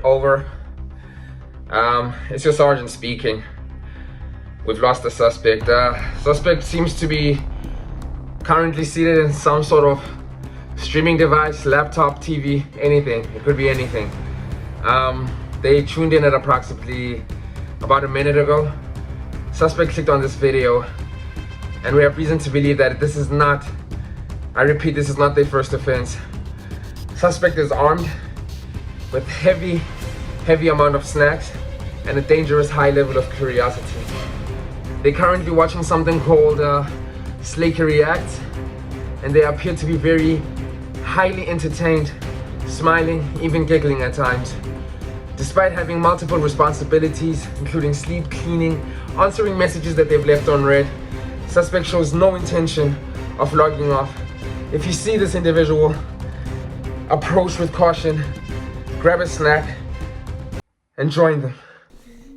over. It's your sergeant speaking. We've lost the suspect. Suspect seems to be currently seated in some sort of streaming device, laptop, TV, anything. It could be anything. They tuned in at approximately about a minute ago. Suspect clicked on this video, and we have reason to believe that this is not, I repeat, this is not their first offense. Suspect is armed with heavy amount of snacks and a dangerous high level of curiosity. They're currently watching something called Slakey Reacts, and they appear to be very highly entertained, smiling, even giggling at times. Despite having multiple responsibilities, including sleep, cleaning, answering messages that they've left unread, suspect shows no intention of logging off. If you see this individual, approach with caution, grab a snack, and join them.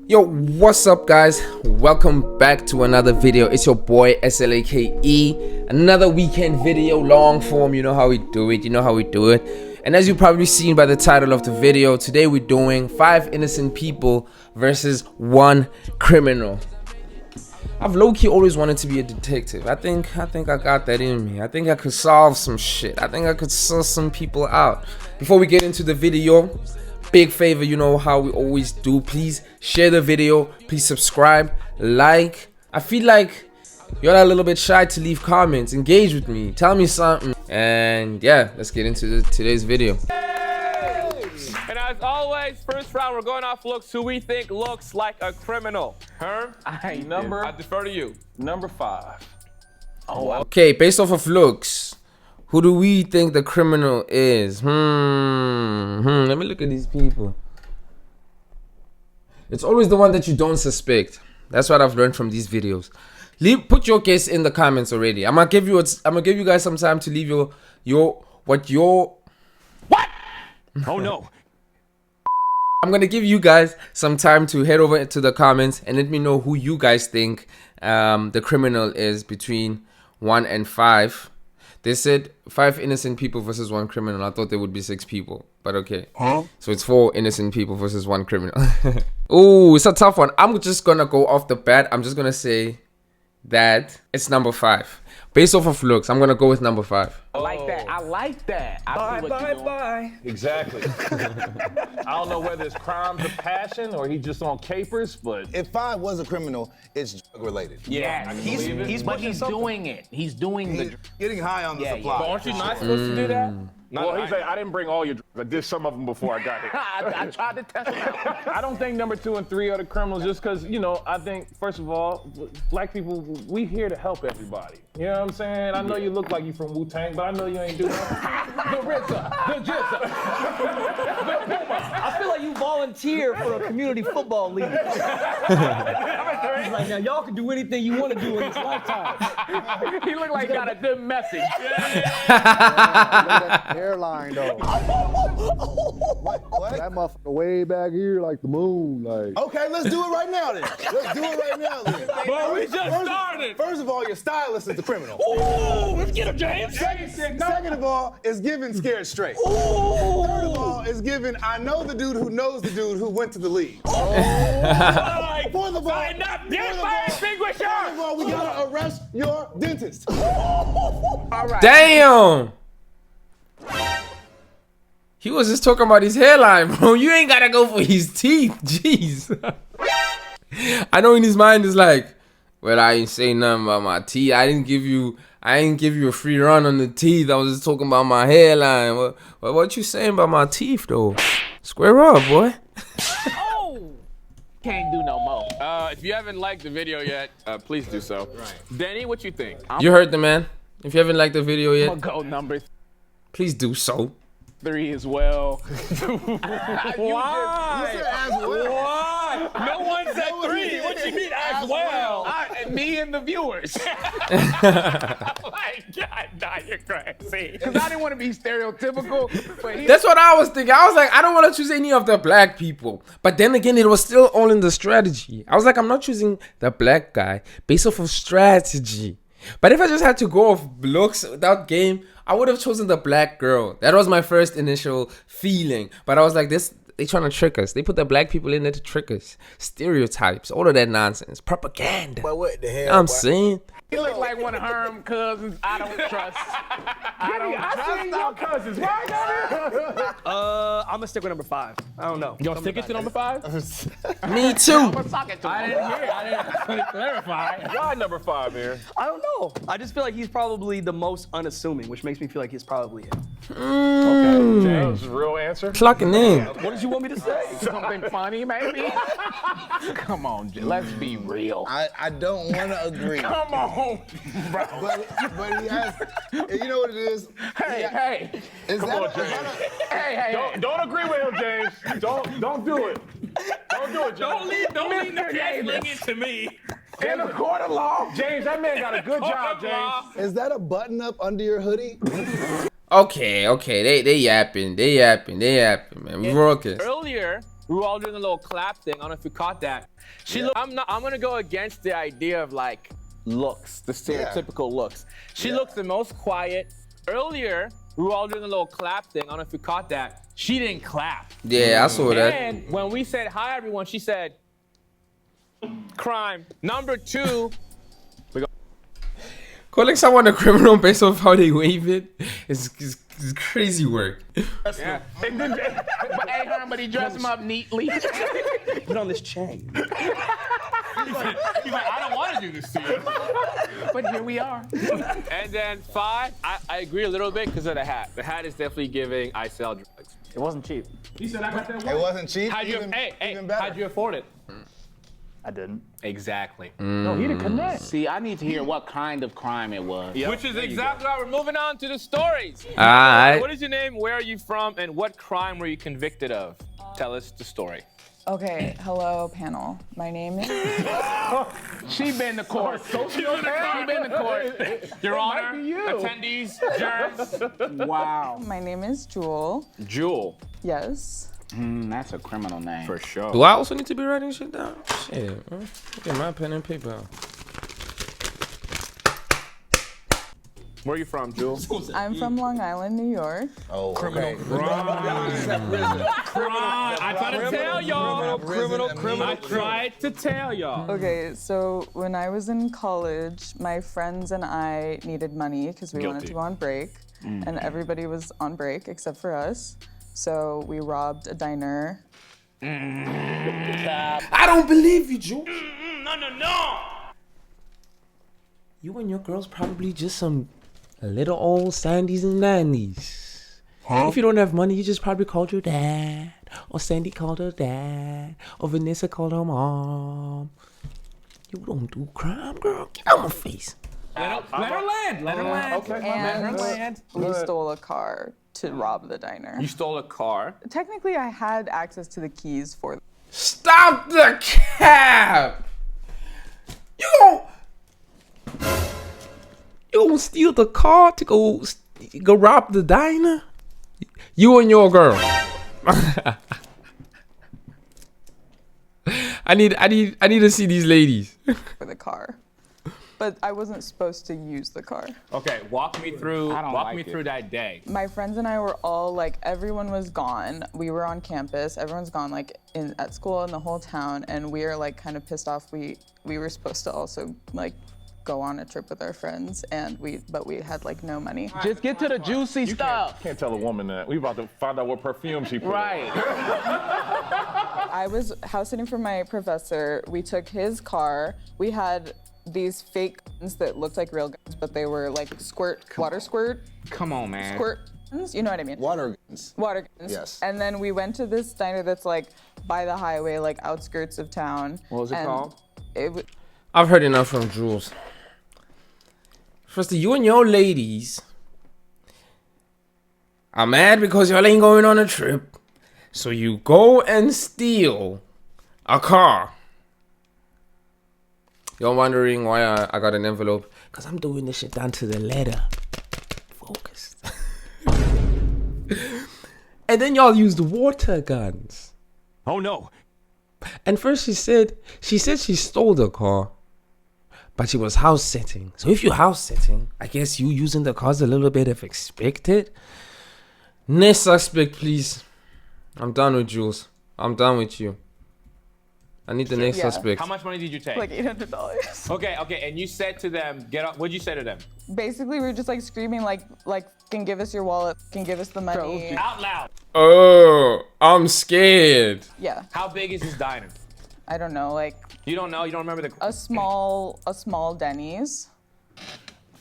Yo, what's up guys? Welcome back to another video. It's your boy Slake. Another weekend video, long form. You know how we do it. And as you probably seen by the title of the video, today we're doing 5 innocent people versus 1 criminal. I've low-key always wanted to be a detective. I think I got that in me. I think I could solve some shit. I think I could suss some people out. Before we get into the video, big favor, you know how we always do. Please share the video. Please subscribe, like. I feel like you're a little bit shy to leave comments. Engage with me. Tell me something. And yeah, let's get into today's video. And as always, first round, we're going off looks. Who we think looks like a criminal. Herm, I defer to you. Number 5. Okay, based off of looks, who do we think the criminal is? Let me look at these people. It's always the one that you don't suspect. That's what I've learned from these videos. Put your guess in the comments already. I'm gonna give you guys some time to leave what. Oh no. I'm gonna give you guys some time to head over to the comments and let me know who you guys think the criminal is between 1 and 5. They said 5 innocent people versus 1 criminal. I thought there would be 6 people, but okay. So it's 4 innocent people versus 1 criminal. Ooh, it's a tough one. I'm just gonna go off the bat. I'm just gonna say that it's number 5. Based off of looks, I'm gonna go with number 5. I like that. I like that. Bye. Exactly. I don't know whether it's crimes of passion or he's just on capers, but if 5 was a criminal, it's drug related. Yeah, he's doing it. He's doing the Getting high on the supply. But aren't you not supposed to do that? well, he's like, I didn't bring all your drugs. I did some of them before I got here. I tried to test it out. I don't think number 2 and 3 are the criminals just because, you know, I think, first of all, black people, we here to help everybody. You know what I'm saying? I know you look like you from Wu-Tang, but I know you ain't doing nothing. The Rizza, the Jizza, the Puma. I feel like you volunteer for a community football league. He's like, now y'all can do anything you want to do in this lifetime. He looked like he got a good message. Hairline though. What? That motherfucker way back here like the moon. Like. Okay, let's do it right now then. But we just started. First of all, your stylist is the criminal. Ooh, let's get him, James. Second of all, it's giving scared straight. Third of all, it's giving I know the dude who knows the dude who went to the league. Fourth of all, we gotta arrest your dentist. All right. Damn! He was just talking about his hairline, bro. You ain't gotta go for his teeth. Jeez. I know in his mind is like, well, I ain't say nothing about my teeth. I didn't give you a free run on the teeth. I was just talking about my hairline. What you saying about my teeth though? Square up, boy. Oh, can't do no more. If you haven't liked the video yet, please do so. Right. Denny, what you think? You heard the man. If you haven't liked the video I'm yet, gonna go number please do so. 3 as well. Why? Why? No one said 3. What you mean as well? Me and the viewers. Oh my God, nah, you're crazy. Because I didn't want to be stereotypical. But That's what I was thinking. I was like, I don't want to choose any of the black people. But then again, it was still all in the strategy. I was like, I'm not choosing the black guy based off of strategy. But if I just had to go off looks without game, I would have chosen the black girl. That was my first initial feeling. But I was like, this They trying to trick us. They put the black people in there to trick us. Stereotypes, all of that nonsense. Propaganda. But what the hell? You know what I'm saying? He look like one of Herm's cousins I don't trust. I seen your cousins, right? I'm gonna stick with number 5. I don't know. You gonna stick it to number 5? Me too. I didn't hear. I didn't clarify. Why number 5 here? I don't know. I just feel like he's probably the most unassuming, which makes me feel like he's probably it. Okay, James, real answer. Clocking in. What did you want me to say? Something funny, maybe? Come on, let's be real. I don't want to agree. Come on, bro. But he has, you know what it is? Hey, Is come that on, a- James. is that Hey, don't agree with him, James. Don't do it. Don't do it, James. Don't leave the Davis. it to me. In a court of law, James, that man got a good job, James. Is that a button up under your hoodie? Okay. They yapping, man. We raucous. Earlier, we were all doing a little clap thing. I don't know if you caught that. I'm gonna go against the idea of like looks, the stereotypical looks. She looks the most quiet. Earlier, we were all doing a little clap thing. I don't know if you caught that. She didn't clap. Yeah, I saw that. And when we said hi everyone, she said crime. Number 2. Calling someone a criminal based off how they wave it is crazy work. Yeah. But hey, Herm, but he dressed him up neatly. Put on this chain. He's like, I don't want to do this to you. But here we are. And then 5, I agree a little bit because of the hat. The hat is definitely giving I sell drugs. It wasn't cheap. He said I got that It wasn't cheap. How'd you, even hey, better. how'd you afford it? I didn't. Exactly. No, he didn't connect. See, I need to hear what kind of crime it was. Which is exactly why we're moving on to the stories. Alright. What is your name? Where are you from? And what crime were you convicted of? Tell us the story. Okay, hello panel. My name is She been to court. She been to court. Your Honor, be you. attendees, jurors. Wow. my name is Jewel. Jewel. Yes. That's a criminal name. For sure. Do I also need to be writing shit down? Shit, get my pen and paper out. Where are you from, Jewel? I'm from Long Island, New York. Oh, okay. I tried to tell y'all. Criminal. I tried to tell y'all. Okay, so when I was in college, my friends and I needed money because we wanted Guilty. to go on break, and everybody was on break except for us. So we robbed a diner. I don't believe you, Jules. No. You and your girls probably just some little old Sandys and Nannies. If you don't have money, you just probably called your dad, or Sandy called her dad, or Vanessa called her mom. You don't do crime, girl. Get out my face. Let her land. Let her land. Okay, And we stole a car to rob the diner. You stole a car. Technically, I had access to the keys for Stop the cab! You gonna steal the car to go rob the diner? You and your girl. I need to see these ladies. the car. But I wasn't supposed to use the car. Okay, walk me through. I don't Walk like me it. through that day. My friends and I were all like, everyone was gone. We were on campus. Everyone's gone, like at school in the whole town, and we are like kind of pissed off. We were supposed to also like go on a trip with our friends, but we had like no money. Just get to the juicy stuff. Can't tell a woman that. We about to find out what perfume she put on. Right. I was house sitting for my professor. We took his car. We had these fake guns that looked like real guns, but they were like water squirt Come on, man. guns. You know what I mean? Water guns. Water guns. Yes. And then we went to this diner that's like by the highway, like outskirts of town. What was it called? I've heard enough from Jules. First, you and your ladies are mad because y'all ain't going on a trip. So you go and steal a car. You're wondering why I got an envelope? Because I'm doing this shit down to the letter. Focused. And then y'all used water guns. Oh no. And first she said she stole the car, but she was house sitting. So if you're house sitting, I guess you using the car's a little bit of expected. Next suspect, please. I'm done with Jules. I'm done with you. I need the next Yeah. suspect. How much money did you take? Like $800. Okay, and you said to them, get up. What'd you say to them? Basically, we were just like screaming, can give us your wallet, can give us the money. Out loud. Oh, I'm scared. Yeah, How big is this diner? I don't know, like You don't know? You don't remember the... a small Denny's.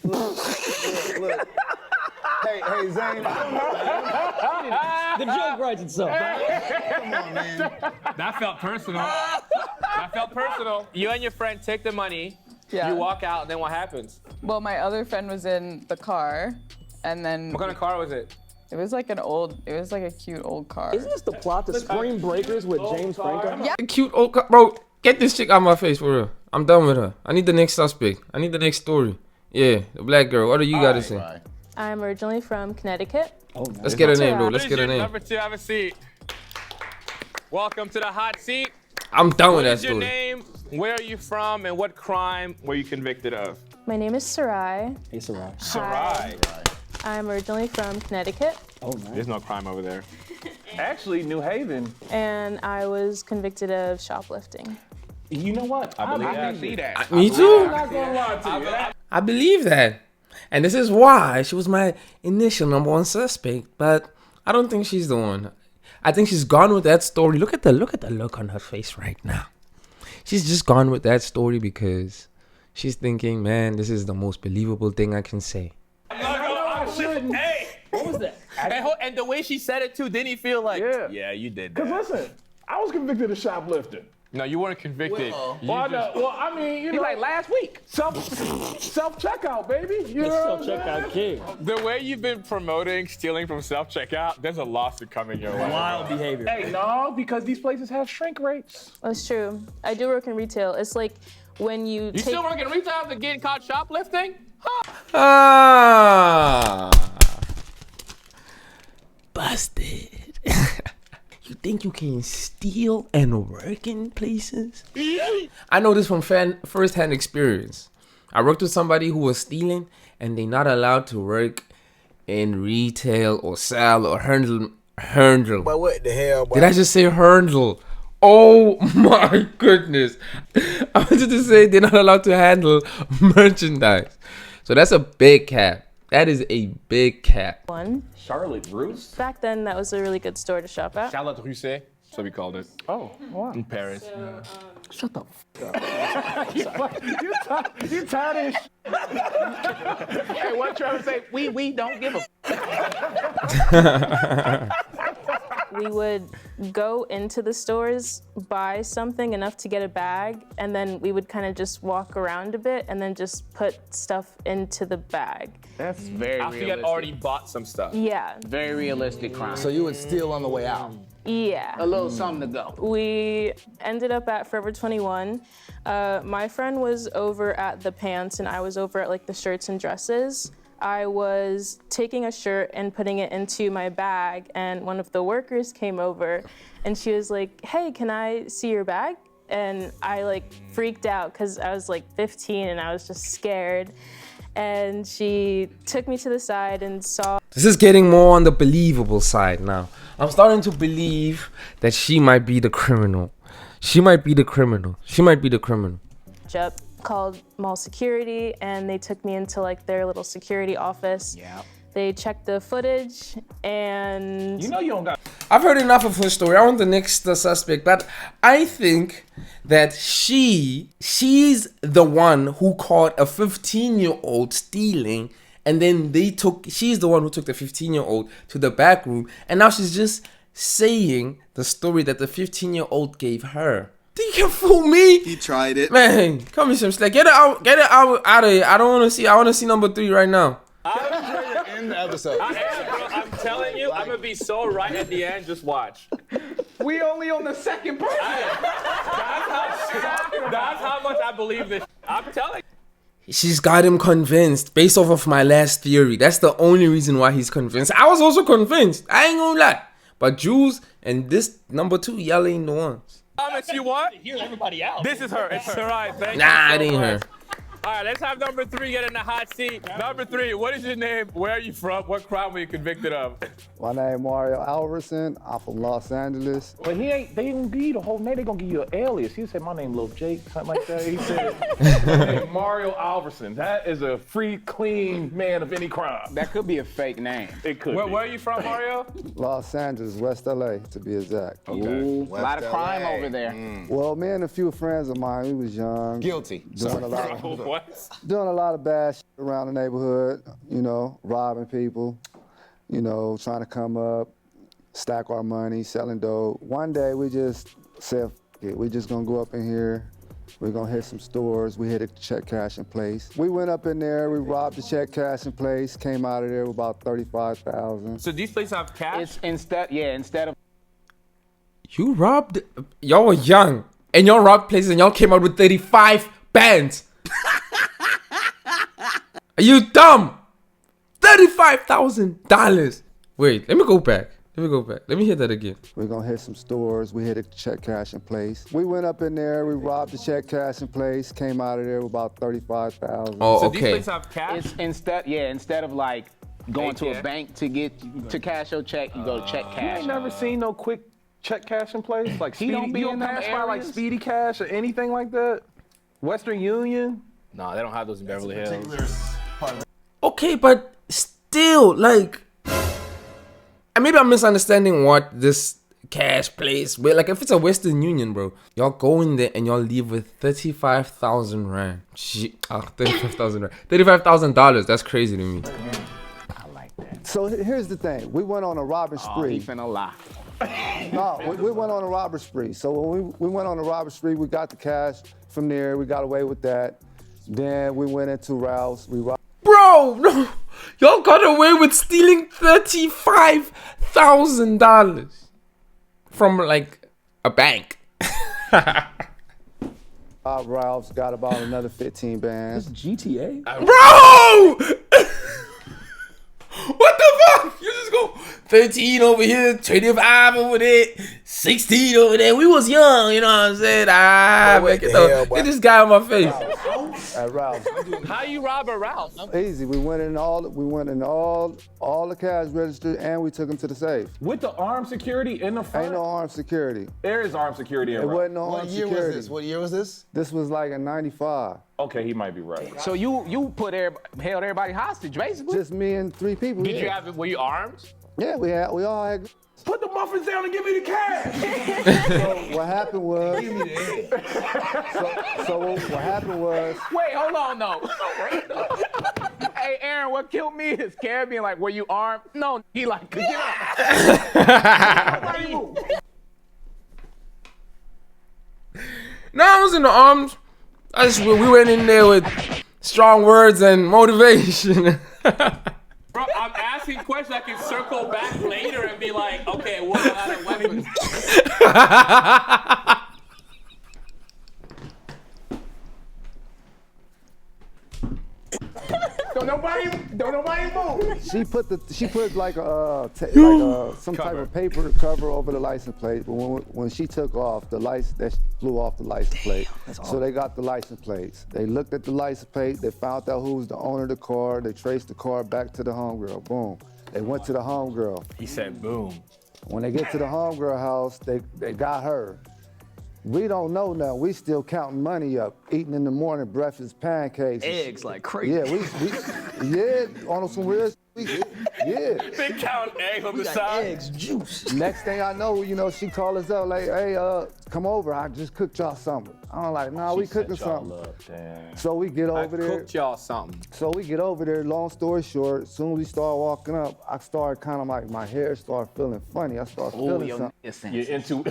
Look. Hey, Zane. The joke writes itself. Come on, man. That felt personal. That felt personal. You and your friend take the money. Yeah. You walk out, and then what happens? Well, my other friend was in the car, and then What kind of car was it? it was like a cute old car. Isn't this the plot to Spring Breakers with James Franco? Yeah. Cute old bro. Get this chick out of my face for real. I'm done with her. I need the next suspect. I need the next story. Yeah, the black girl. What do you got to say? I'm originally from Connecticut. Oh, nice. Let's get her name, bro. Let's get her name. Number 2, have a seat. Welcome to the hot seat. I'm done with What that is your story. name? Where are you from? And what crime were you convicted of? My name is Sarai. Hey, Sarai. Sarai. I'm originally from Connecticut, Oh, nice. There's no crime over there. Actually, New Haven. and I was convicted of shoplifting. You know what? I can see that. Me too. I'm not gonna lie to you. I believe that. And this is why she was my initial number one suspect. But I don't think she's the one. I think she's gone with that story. Look at the look on her face right now. She's just gone with that story because she's thinking, man, this is the most believable thing I can say. Hey! What was that? And the way she said it too, didn't he feel like, Yeah. you did Cause that? listen, I was convicted of shoplifting. No, you weren't convicted. I mean, you know, like last week. self checkout, baby. You know what I'm saying? Self-checkout king. The way you've been promoting stealing from self-checkout, there's a lawsuit coming your way. Wild behavior. Hey, no, because these places have shrink rates. That's true. I do work in retail. It's like when you You take. still work in retail after getting caught shoplifting? Ah, busted. You think you can steal and work in places? I know this from first-hand experience. I worked with somebody who was stealing, and they're not allowed to work in retail or sell or handle. But what the hell, boy? Did I just say handle? Oh my goodness. I wanted to say they're not allowed to handle merchandise. So that's a big cap. That is a big cap. One. Charlotte Russe? Back then, that was a really good store to shop at. Charlotte Russe, that's what we called it. Oh, wow. In Paris. Shut the You tired of Hey, what trying to say? We don't give a We would go into the stores, buy something enough to get a bag, and then we would kind of just walk around a bit and then just put stuff into the bag. That's very After you had already bought some stuff. Yeah, Very realistic crime. So you would steal on the way out. yeah. a little something to go. We ended up at Forever 21. My friend was over at the pants and I was over at like the shirts and dresses. I was taking a shirt and putting it into my bag, and one of the workers came over and she was like, hey, can I see your bag? And I like freaked out because I was like 15 and I was just scared. And she took me to the side and saw. This is getting more on the believable side now. I'm starting to believe that she might be the criminal. She might be the criminal. She might be the criminal. Up, called mall security, and they took me into like their little security office. Yeah. They checked the footage, and You know you don't got. I've heard enough of her story. I want the next suspect, but I think that she's the one who caught a 15-year-old stealing, and then she's the one who took the 15-year-old to the back room, and now she's just saying the story that the 15-year-old gave her. You can fool me. He tried it. Man, come here, some slack. Get it out of here. I want to see number 3 right now. In the episode. I'm telling you, I'm gonna be so right at the end. Just watch. We only on the second person. That's how much I believe this. I'm telling you. She's got him convinced based off of my last theory. That's the only reason why he's convinced. I was also convinced. I ain't gonna lie. But Jules and this number 2, y'all ain't the ones. Promise you what? Hear everybody out. This is her. It's Sarai. Thank you Nah, so it ain't her. much. All right, let's have number 3 get in the hot seat. Number 3, what is your name? Where are you from? What crime were you convicted of? My name Mario Alverson. I'm from Los Angeles. But they ain't gonna give you the whole name, they gonna give you an alias. He said, my name Lil Jake, something like that. He said, Mario Alverson. That is a free, clean man of any crime. That could be a fake name. It could Where be. are you from, Mario? Los Angeles, West LA, to be exact. Ooh, a lot of crime over there. Well, me and a few friends of mine, we was young. Guilty. Doing a lot of, What? doing a lot of bad shit around the neighborhood, you know, robbing people, you know, trying to come up, stack our money, selling dope. One day we just said, F it, we just gonna go up in here, we're gonna hit some stores, we hit a check cash in place. We went up in there, we robbed the check cash in place, came out of there with about 35,000. So these places have cash? It's instead of You robbed. Y'all were young, and y'all robbed places, and y'all came out with 35 bands. Are you dumb? $35,000. Wait, let me go back. Let me hear that again. We're gonna hit some stores, we hit a check cash in place. We went up in there, we robbed the check cash in place, came out of there with about 35,000. Oh, So okay. these places have cash? it's instead of like going to a bank to cash your check, you go to check I cash. ain't never seen no quick check cash in place. Like Speedy, don't be you in don't them pass by like areas? Speedy Cash or anything like that? Western Union? No, they don't have those in Beverly Hills. Okay, but still, like, and maybe I'm misunderstanding what this cash place. But like, if it's a Western Union, bro, y'all go in there and y'all leave with 35,000 rand. 35,000 rand. $35,000. That's crazy to me. So here's the thing, we went on a robbing spree. He finna lie. No, we went on a robbery spree. So when we went on a robbery spree, we got the cash from there. We got away with that. Then we went into Ralph's. We robbed. Bro, no. Y'all got away with stealing $35,000 from like a bank. Ralph's, got about another 15 bands. GTA? Bro! What the fuck? You just go 13 over here, 25 over there, 16 over there. We was young, you know what I'm saying? Get this guy on my face. At Ralph's. How you rob a Ralph? Easy. We went in all the cash register and we took them to the safe. With the armed security in the front? Ain't no armed security. There is armed security in It Ralph's. wasn't no What armed year security. was this? What year was this? This was like in '95. Okay, he might be right. So you held everybody hostage, basically. Just me and 3 people. Did you have it? Were you armed? Yeah, we all had. Put the muffins down and give me the cash. So what happened was. So what happened was. Wait, hold on, no. Hey, Aaron, what killed me is Kev being like, were you armed? No, he like, get out. No, I was in the arms. We went in there with strong words and motivation. Bro, I'm asking questions I can circle back later and be like, okay, what other weapons? Don't nobody move. She put like some type of paper cover over the license plate, but when she took off, the license that flew off the license plate. So they got the license plates. They looked at the license plate. They found out who was the owner of the car. They traced the car back to the homegirl. Boom. They went to the homegirl. He said boom. When they get to the homegirl house, they got her. We don't know now. We still counting money up, eating in the morning breakfast pancakes. Eggs like crazy. Yeah, on some real. Yeah. They count eggs on the Got side. eggs, juice. Next thing I know, she called us up like, hey, come over. I just cooked y'all something. I'm like, nah, we cooking something. So we get over there. Cooked y'all something. So we get over there. Long story short, as soon as we start walking up, I started kind of like my hair started feeling funny. I started feeling something. You're into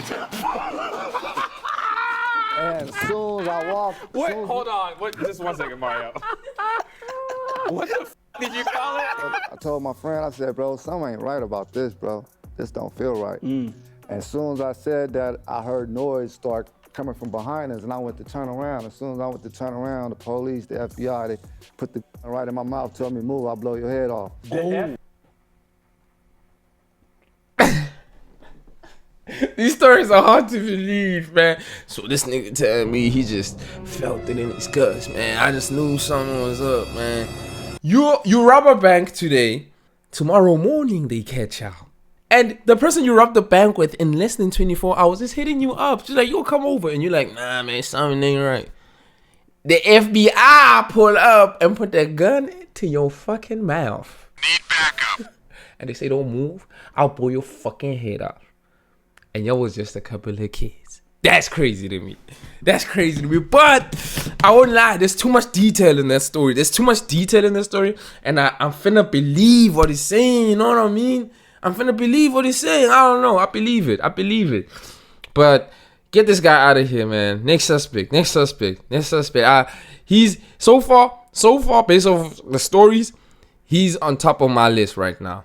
And as soon as I walked, Wait, hold on. Just 1 second, Mario. What the f did you call it? I told my friend, I said, bro, something ain't right about this, bro. This don't feel right. And as soon as I said that, I heard noise start coming from behind us, and I went to turn around. As soon as I went to turn around, the police, the FBI, they put the right in my mouth, told me, move, I'll blow your head off. These stories are hard to believe, man. So this nigga telling me he just felt it in his guts, man. I just knew something was up, man. You rob a bank today. Tomorrow morning they catch out. And the person you robbed the bank with in less than 24 hours is hitting you up. She's like, yo, come over. And you're like, nah, man, something ain't right. The FBI pull up and put their gun to your fucking mouth. Need backup. And they say, don't move. I'll blow your fucking head off. And y'all was just a couple of kids. That's crazy to me. That's crazy to me. But I won't lie. There's too much detail in that story. And I'm finna believe what he's saying. You know what I mean? I'm finna believe what he's saying. I don't know. I believe it. But get this guy out of here, man. Next suspect. He's so far based off the stories, he's on top of my list right now.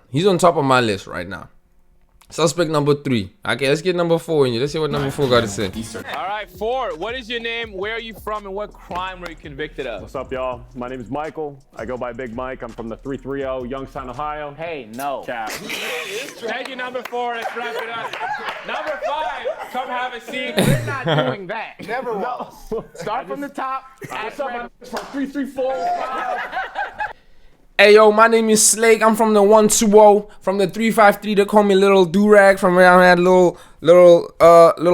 Suspect number 3. Okay, let's get number 4 in you. Let's see what number 4 got to say. All right, 4. What is your name? Where are you from? And what crime were you convicted of? What's up, y'all? My name is Michael. I go by Big Mike. I'm from the 330 Youngstown, Ohio. Hey, no. Cap. Thank you, number 4. Let's wrap it up. Number 5. Come have a seat. We're not doing that. Never will. Start from the top. What's up, man? From 334. Hey yo, my name is Slakey. I'm from the 120. From the 353, they call me Little Durag. From around that little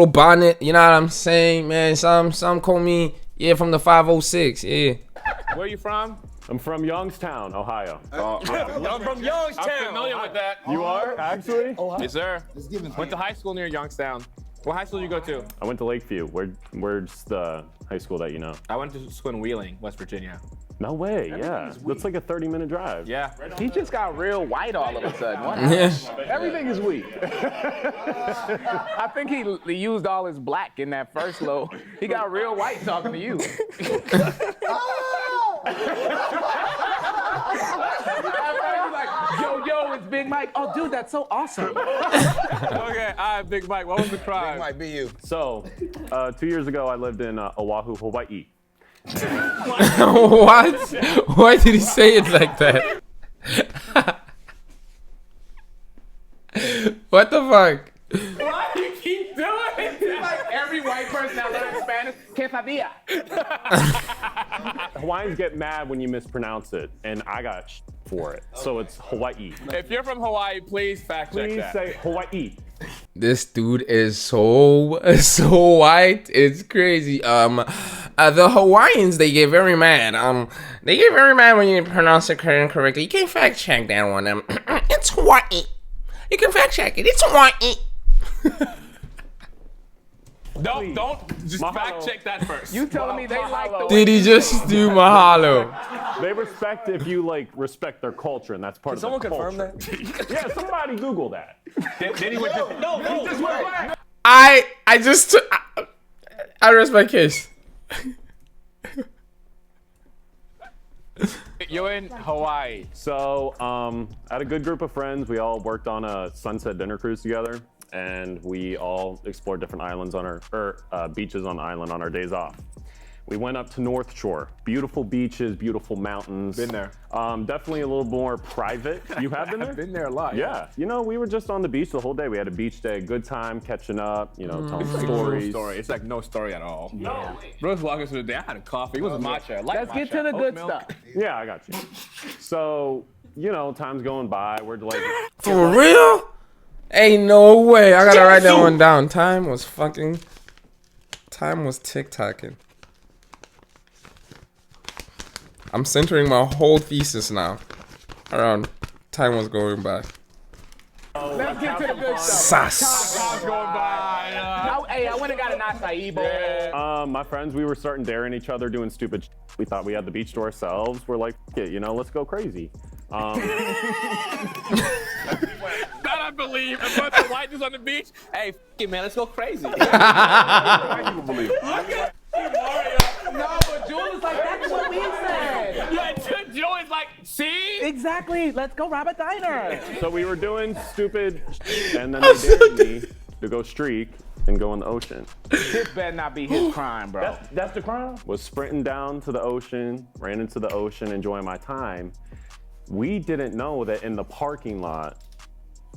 bonnet. You know what I'm saying, man? Some call me from the 506. Yeah. Where are you from? I'm from Youngstown, Ohio. I'm from Youngstown. I'm familiar with that. You are, actually? Yes, sir. Went to high school near Youngstown. What high school did you go to? I went to Lakeview. Where's the high school that you know? I went to school in Wheeling, West Virginia. No way, yeah. That's like a 30-minute drive. Yeah. He just got real white all of a sudden. What Everything is weak. I think he used all his black in that first low. He got real white talking to you. Yo, it's Big Mike. Oh, dude, that's so awesome. Okay, all right, Big Mike. What was the crime? Big Mike, be you. So, 2 years ago, I lived in Oahu, Hawaii. What? Why did he say it like that? What the fuck? Why do you keep doing it? It's like every white person that learns Spanish, que sabía. Hawaiians get mad when you mispronounce it, and I got for it. So it's Hawaii. If you're from Hawaii, please fact check that. Please say Hawaii. This dude is so white. It's crazy. The Hawaiians, they get very mad. They get very mad when you pronounce it incorrectly. You can fact check that one. It's Hawaii. You can fact check it. It's Hawaii. Don't just fact check that first. You telling me they like the Did he just do mahalo? They respect if you respect their culture, and that's part of the culture. Someone confirm that? Yeah, somebody Google that. Then he went to... No. I rest my case. You're in Hawaii. So, I had a good group of friends. We all worked on a sunset dinner cruise together, and we all explored different islands on beaches on the island on our days off. We went up to North Shore. Beautiful beaches, beautiful mountains. Been there. Definitely a little more private. You have been there? I've been there a lot. Yeah. You know, we were just on the beach the whole day. We had a beach day, good time, catching up, telling stories. It's like no story at all. No. Bruce walking through the day. I had a coffee. It was matcha. Let's get to the good stuff. Yeah, I got you. So, time's going by. We're like... For real? Ain't no way. I gotta write that one down. Time was tick-tocking. I'm centering my whole thesis now around time was going by. Let's get to the good stuff. Sass. Time's going by. Hey, I went and got an acai bowl. My friends, we were starting daring each other, doing stupid shit. We thought we had the beach to ourselves. We're like, f it, let's go crazy. That I believe. A bunch of white dudes on the beach. Hey, f it, man, let's go crazy. No, but Jewel is like, that's what we said. Yeah, Joe is like, see? Exactly. Let's go rob a diner. So we were doing stupid shit, and then they dared me to go streak and go in the ocean. This better not be his crime, bro. That's the crime? Was sprinting down to the ocean, ran into the ocean, enjoying my time. We didn't know that in the parking lot,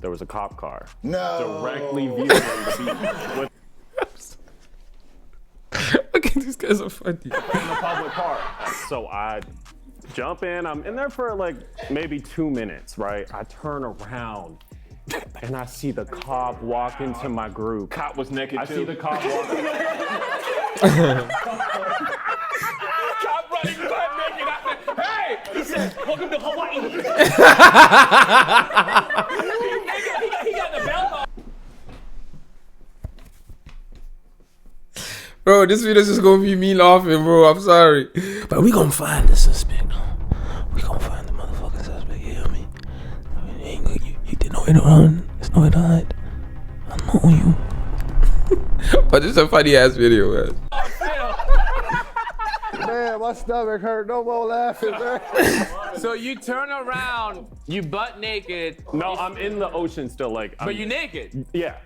there was a cop car No. directly viewing the beach Okay, these guys are funny. in the public park. So I jump in. I'm in there for like maybe 2 minutes, right? I turn around and I see the cop walk into my group. Cop was naked I too. see the cop walk. Cop running butt naked. I said, hey! He said, welcome to Hawaii. he got the belt on. Bro, this video's just gonna be me laughing, bro. I'm sorry. But we gonna find the suspect, though. We gonna find the motherfucking suspect, you hear me? You did no way to run. There's no way to hide. I know you. But this is a funny ass video, man. Man, my stomach hurt. No more laughing, man. So you turn around, you butt naked. No, I'm in the ocean still, like. But you naked. Yeah.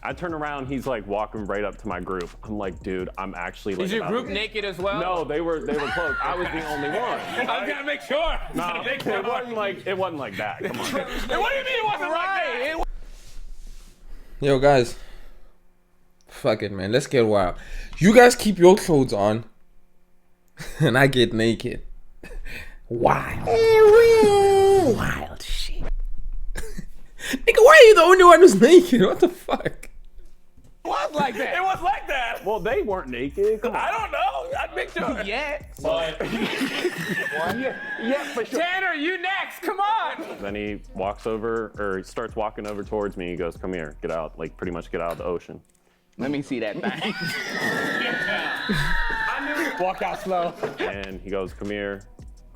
I turn around, he's like walking right up to my group. I'm like, dude, I'm actually like. Is your about group to- naked as well? No, they were close. I was the only one. I was gonna make sure. No, it wasn't like that. Come on. What do you mean it wasn't like that? Yo, guys. Fuck it, man. Let's get wild. You guys keep your clothes on. And I get naked. Wild. Wild shit. Nigga, why are you the only one who's naked? What the fuck? It was like that. It was like that. Well, they weren't naked. Come on. I don't know. I'd make sure. Yeah. Yeah, for sure. Tanner, you next. Come on. Then he walks over, or he starts walking over towards me. He goes, "Come here, get out." Like pretty much get out of the ocean. Let me see that thing. Walk out slow. And he goes, "Come here."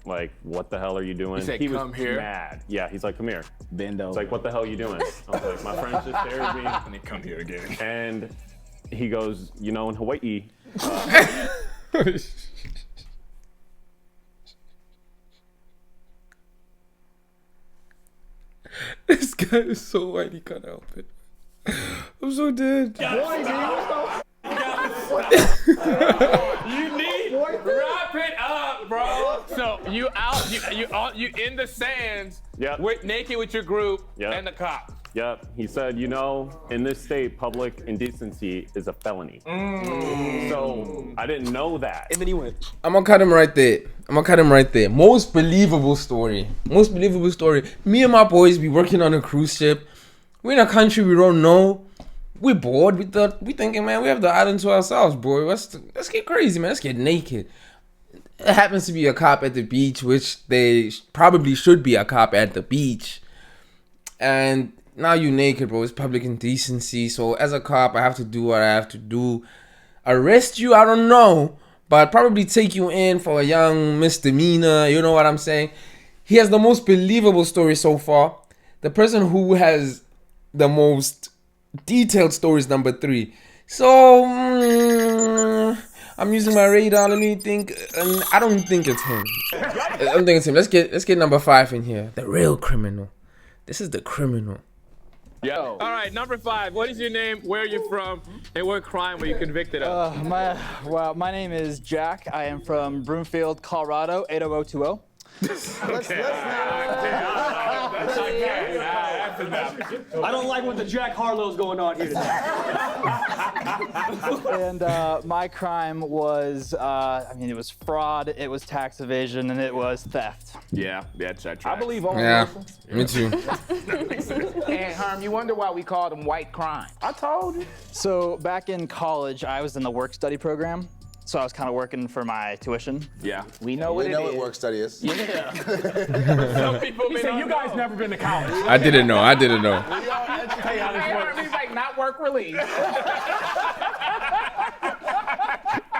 Like, what the hell are you doing? He said, was "Come here." mad. Yeah, he's like, "Come here." Bend over. It's like, what the hell are you doing? I was like, my friends just stared at me. Let me come here again. And he goes, you know, in Hawaii. This guy is so white, he can't help it. I'm so dead. You need wrap it up, bro. So you in the sands, Yep. naked with your group Yep. and the cop. Yep. He said, you know, in this state, public indecency is a felony. So I didn't know that. And then he went. I'm gonna cut him right there. Most believable story. Me and my boys be working on a cruise ship. We're in a country we don't know. We're bored. We thinking, man, we have the island to ourselves, boy. Let's get crazy, man. Let's get naked. It happens to be a cop at the beach, which they probably should be a cop at the beach. And now you naked, bro. It's public indecency. So as a cop, I have to do what I have to do. Arrest you? I don't know. But probably take you in for a young misdemeanor. You know what I'm saying? He has the most believable story so far. The person who has the most detailed story is number 3. So I'm using my radar. Let me think. I don't think it's him. Let's get number 5 in here. The real criminal. This is the criminal. Yo. All right, number 5. What is your name? Where are you from? And what crime were you convicted of? My name is Jack. I am from Broomfield, Colorado, 80020. I don't like what the Jack Harlow's going on here today. And my crime was, it was fraud, it was tax evasion, and it was theft. Yeah, that's that. I believe all Yeah, of those. me too. And Herm, you wonder why we call them white crime. I told you. So back in college, I was in the work study program. So I was kind of working for my tuition. Yeah, we know what it is. what work study is. Yeah. Some people He may said, not you guys know. never been to college. I didn't know. Hey, Herm, he's like, not work release.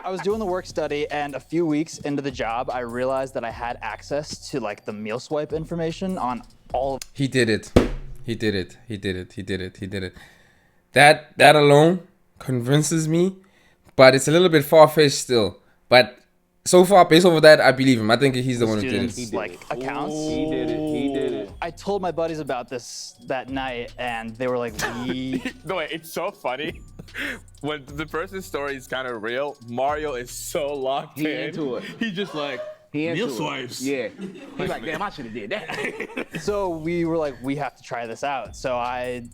I was doing the work study, and a few weeks into the job, I realized that I had access to like the meal swipe information on all of. He did it. That alone convinces me, but it's a little bit far-fetched still. But so far, based off of that, I believe him. I think he's the one who did it. Like accounts. He did it. I told my buddies about this that night, and they were like, No, wait, it's so funny. When the person's story is kind of real, Mario is so locked in. into it. He's just like, He into Meal it. swipes. Yeah. He's like, damn, I should have did that. So we were like, we have to try this out. So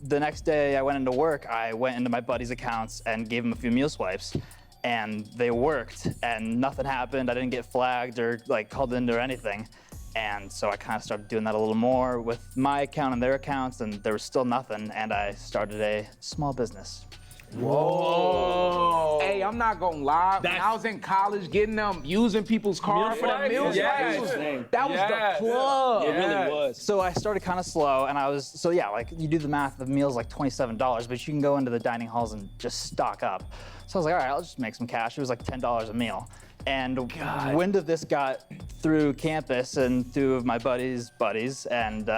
the next day I went into work, I went into my buddy's accounts and gave him a few meal swipes. And they worked, and nothing happened. I didn't get flagged or like called into or anything. And so I kind of started doing that a little more with my account and their accounts, and there was still nothing. And I started a small business. Whoa. Hey, I'm not gonna lie. When I was in college getting them, using people's cars for the meal swipes, that was the plug. It really was. So I started kind of slow, and like you do the math, the meal's like $27, but you can go into the dining halls and just stock up. So I was like, all right, I'll just make some cash. It was like $10 a meal. And wind of this got through campus and through my buddies' and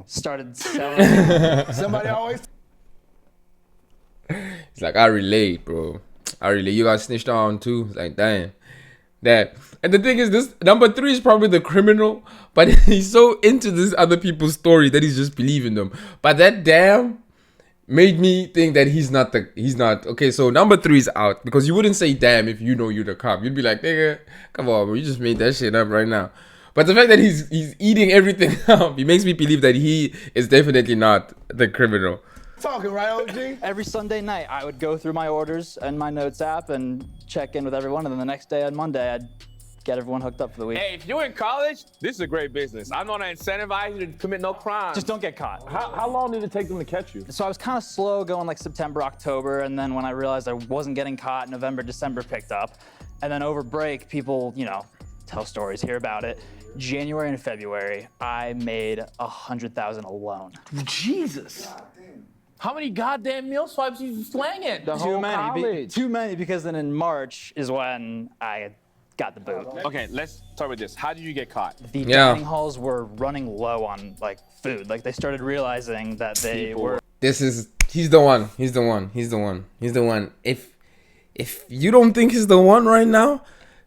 started selling. Somebody always. It's like, I relate, bro. I relate. You got snitched on too. It's like, damn. That. And the thing is, this number 3 is probably the criminal, but he's so into this other people's story that he's just believing them. But that damn made me think that he's not. Okay, so number 3 is out, because you wouldn't say damn if you know you're the cop. You'd be like, nigga, come on, bro, you just made that shit up right now. But the fact that he's eating everything up, he makes me believe that he is definitely not the criminal. Talking, right, OG? Every Sunday night, I would go through my orders and my notes app and check in with everyone, and then the next day on Monday, I'd get everyone hooked up for the week. Hey, if you're in college, this is a great business. I'm gonna incentivize you to commit no crime. Just don't get caught. How long did it take them to catch you? So I was kind of slow going like September, October, and then when I realized I wasn't getting caught, November, December picked up. And then over break, people, tell stories, hear about it. January and February, I made $100,000 alone. Jesus. How many goddamn meal swipes you slanging? Too many, because then in March is when I got the boot. Okay, let's start with this. How did you get caught? The dining halls were running low on like food. Like they started realizing that they were. He's the one. He's the one. If you don't think he's the one right now,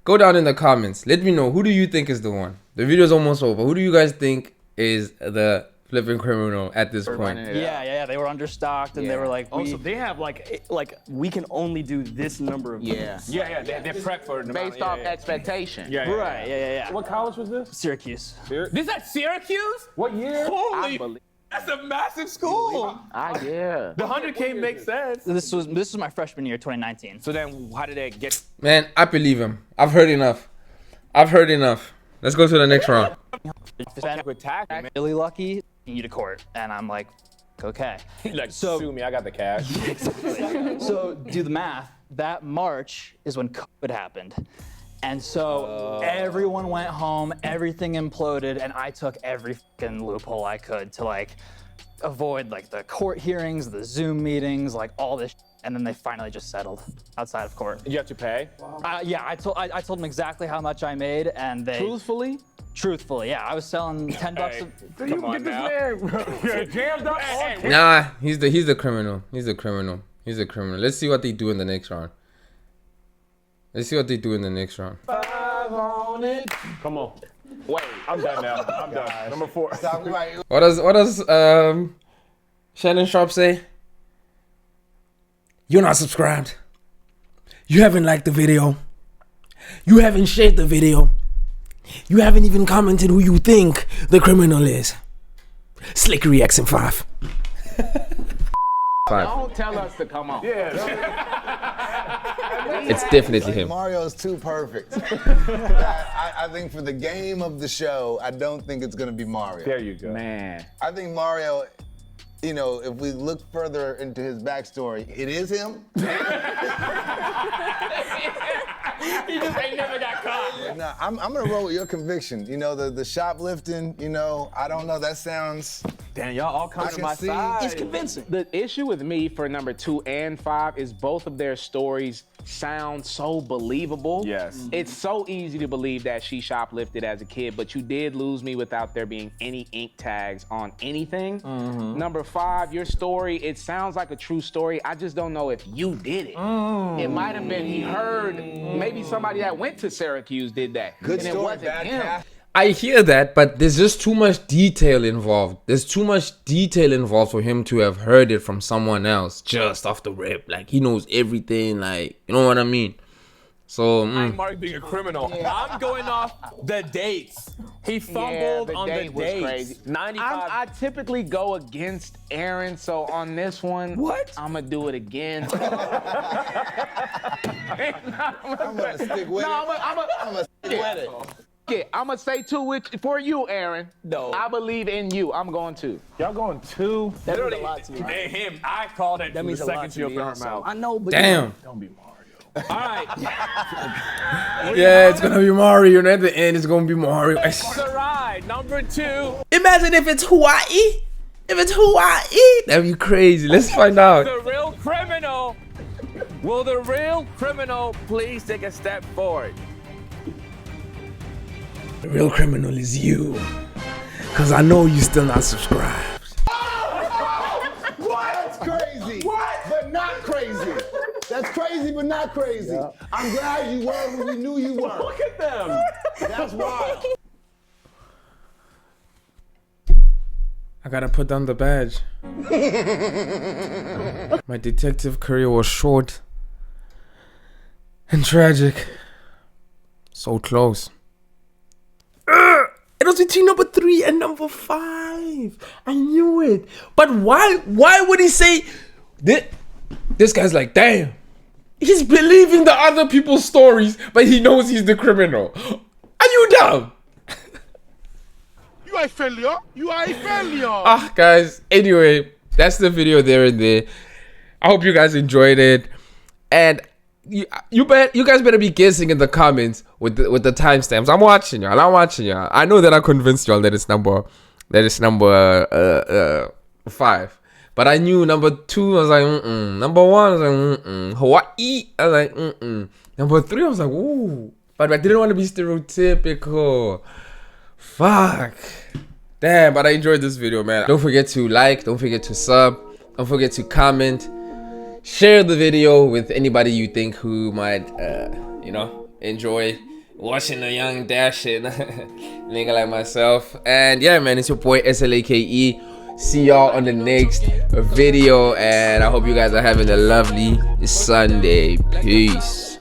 go down in the comments. Let me know, who do you think is the one? The video's almost over. Who do you guys think is the flipping criminal at this point? Yeah. They were understocked, and they were like, so they have like we can only do this number of Yeah, they're prepped for it. Based off expectation. Right, yeah. What college was this? Syracuse. This at Syracuse? What year? Holy, that's a massive school. Yeah. The 100K makes sense. This was my freshman year, 2019. So then, how did they get? Man, I believe him. I've heard enough. Let's go to the next round. Really lucky, you to court, and I'm like, okay. Sue me, I got the cash. So do the math. That March is when COVID happened. And so everyone went home, everything imploded, and I took every fucking loophole I could to like avoid like the court hearings, the Zoom meetings, like all this. And then they finally just settled outside of court. You have to pay? Yeah, I told them exactly how much I made, and they. Truthfully, yeah. I was selling $10. Come on now. Jammed up. Nah, he's the criminal. He's the criminal. Let's see what they do in the next round. Come on. Wait, I'm done now. I'm done. Number 4. What does Shannon Sharp say? You're not subscribed. You haven't liked the video. You haven't shared the video. You haven't even commented who you think the criminal is. Slakey reacts in 5. Don't tell us to come on. It's definitely him. Mario's too perfect. I think for the game of the show, I don't think it's gonna be Mario. There you go. Man. I think Mario, if we look further into his backstory, it is him. He just ain't never got caught. Nah, I'm gonna roll with your conviction. The shoplifting, I don't know, that sounds. Damn, y'all all come to my side. It's convincing. The issue with me for number 2 and 5 is both of their stories sound so believable. Yes. It's so easy to believe that she shoplifted as a kid, but you did lose me without there being any ink tags on anything. Number 5, your story, it sounds like a true story. I just don't know if you did it. It might have been he heard, maybe somebody that went to Syracuse did that. Good and story, it wasn't bad him. cast. I hear that, but there's just too much detail involved. There's too much detail involved for him to have heard it from someone else just off the rip. Like, he knows everything, like, you know what I mean? So Mark being a criminal. I'm going off the dates. He fumbled on the date was dates. crazy. 95. I typically go against Aaron, so on this one, I'm gonna do it again. I'm gonna stick with it. I'm gonna stick with it. Yeah, I'm gonna say 2 for you, Aaron. No. I believe in you. I'm going 2. Y'all going 2? That means a lot to me. Hey, him. I called it. That means a lot to me. Also. I know, but damn. Don't be Mario. All right. Yeah, it's gonna be Mario, and at the end, it's gonna be Mario. Sarai, number 2. Imagine if it's Hawaii. If it's Hawaii, that'd be crazy. Let's find out. The real criminal. Will the real criminal please take a step forward? The real criminal is you. Cause I know you still not subscribed. What? That's crazy. What? But not crazy. That's crazy, but not crazy. Yeah. I'm glad you were when we knew you were. Look at them. That's wild. I gotta put down the badge. My detective career was short and tragic. So close. It was between number 3 and number 5. I knew it. But why would he say this guy's like, damn. He's believing the other people's stories, but he knows he's the criminal. Are you dumb? You are a failure. You are a failure. Guys, anyway, that's the video there and there. I hope you guys enjoyed it. And you guys better be guessing in the comments with the timestamps. I'm watching y'all. I know that I convinced y'all that it's number 5. But I knew number 2, I was like, Number 1, I was like, Hawaii, I was like, Number 3, I was like, ooh. But I didn't want to be stereotypical. Fuck. Damn, but I enjoyed this video, man. Don't forget to like, don't forget to sub, don't forget to comment. Share the video with anybody you think who might, enjoy watching a young dashing nigga like myself. And yeah, man, it's your boy Slake. See y'all on the next video, and I hope you guys are having a lovely Sunday. Peace.